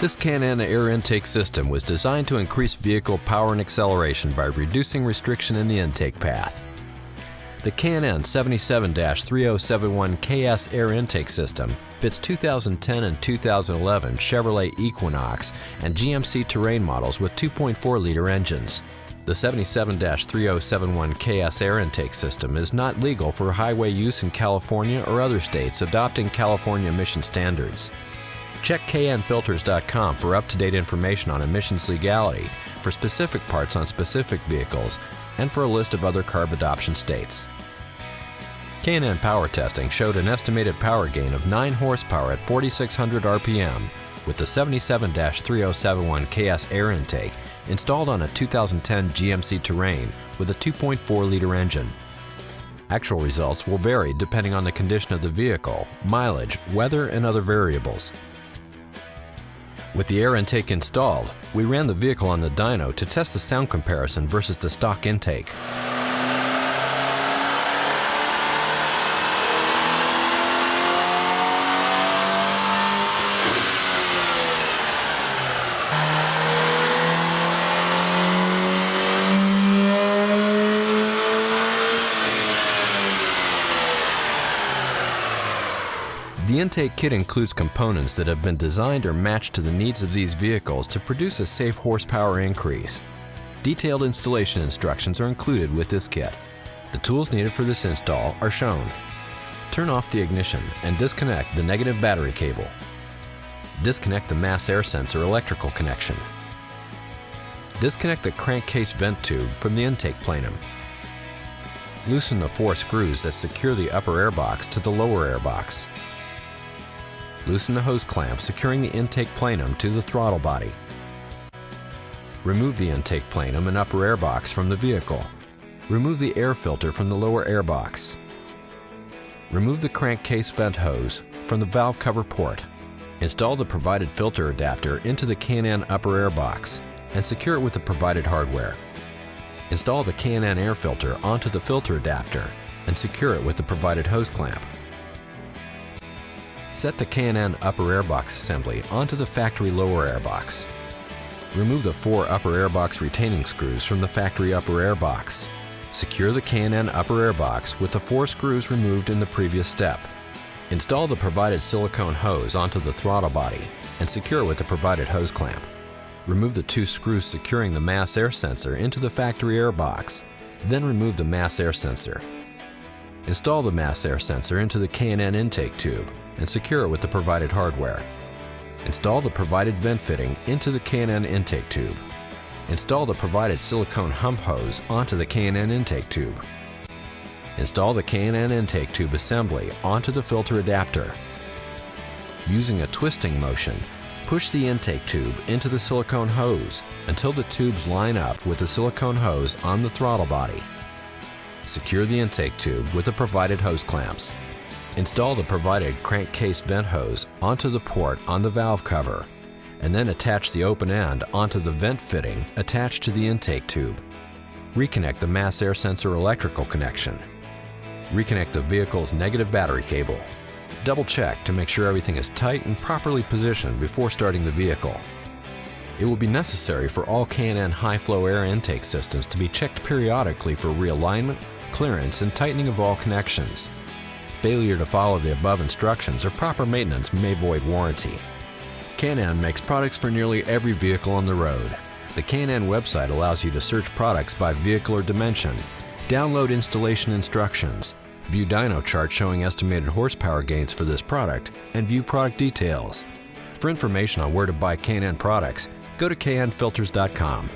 This Can-Am air intake system was designed to increase vehicle power and acceleration by reducing restriction in the intake path. The Can-Am 77-3071KS air intake system fits 2010 and 2011 Chevrolet Equinox and GMC Terrain models with 2.4-liter engines. The 77-3071KS air intake system is not legal for highway use in California or other states adopting California emission standards. Check knfilters.com for up-to-date information on emissions legality, for specific parts on specific vehicles, and for a list of other CARB adoption states. K&N power testing showed an estimated power gain of 9 horsepower at 4,600 RPM with the 77-3071KS air intake installed on a 2010 GMC Terrain with a 2.4-liter engine. Actual results will vary depending on the condition of the vehicle, mileage, weather, and other variables. With the air intake installed, we ran the vehicle on the dyno to test the sound comparison versus the stock intake. The intake kit includes components that have been designed or matched to the needs of these vehicles to produce a safe horsepower increase. Detailed installation instructions are included with this kit. The tools needed for this install are shown. Turn off the ignition and disconnect the negative battery cable. Disconnect the mass air sensor electrical connection. Disconnect the crankcase vent tube from the intake plenum. Loosen the 4 screws that secure the upper air box to the lower air box. Loosen the hose clamp securing the intake plenum to the throttle body. Remove the intake plenum and upper air box from the vehicle. Remove the air filter from the lower air box. Remove the crankcase vent hose from the valve cover port. Install the provided filter adapter into the Can-Am upper air box and secure it with the provided hardware. Install the Can-Am air filter onto the filter adapter and secure it with the provided hose clamp. Set the Can-Am upper air box assembly onto the factory lower air box. Remove the 4 upper air box retaining screws from the factory upper air box. Secure the Can-Am upper air box with the 4 screws removed in the previous step. Install the provided silicone hose onto the throttle body and secure it with the provided hose clamp. Remove the 2 screws securing the mass air sensor into the factory air box, then remove the mass air sensor. Install the mass air sensor into the Can-Am intake tube and secure it with the provided hardware. Install the provided vent fitting into the Can-Am intake tube. Install the provided silicone hump hose onto the Can-Am intake tube. Install the Can-Am intake tube assembly onto the filter adapter. Using a twisting motion, push the intake tube into the silicone hose until the tubes line up with the silicone hose on the throttle body. Secure the intake tube with the provided hose clamps. Install the provided crankcase vent hose onto the port on the valve cover, and then attach the open end onto the vent fitting attached to the intake tube. Reconnect the mass air sensor electrical connection. Reconnect the vehicle's negative battery cable. Double check to make sure everything is tight and properly positioned before starting the vehicle. It will be necessary for all Can-Am high-flow air intake systems to be checked periodically for realignment, clearance, and tightening of all connections. Failure to follow the above instructions or proper maintenance may void warranty. Can-Am makes products for nearly every vehicle on the road. The Can-Am website allows you to search products by vehicle or dimension, download installation instructions, view dyno charts showing estimated horsepower gains for this product, and view product details. For information on where to buy Can-Am products, go to knfilters.com.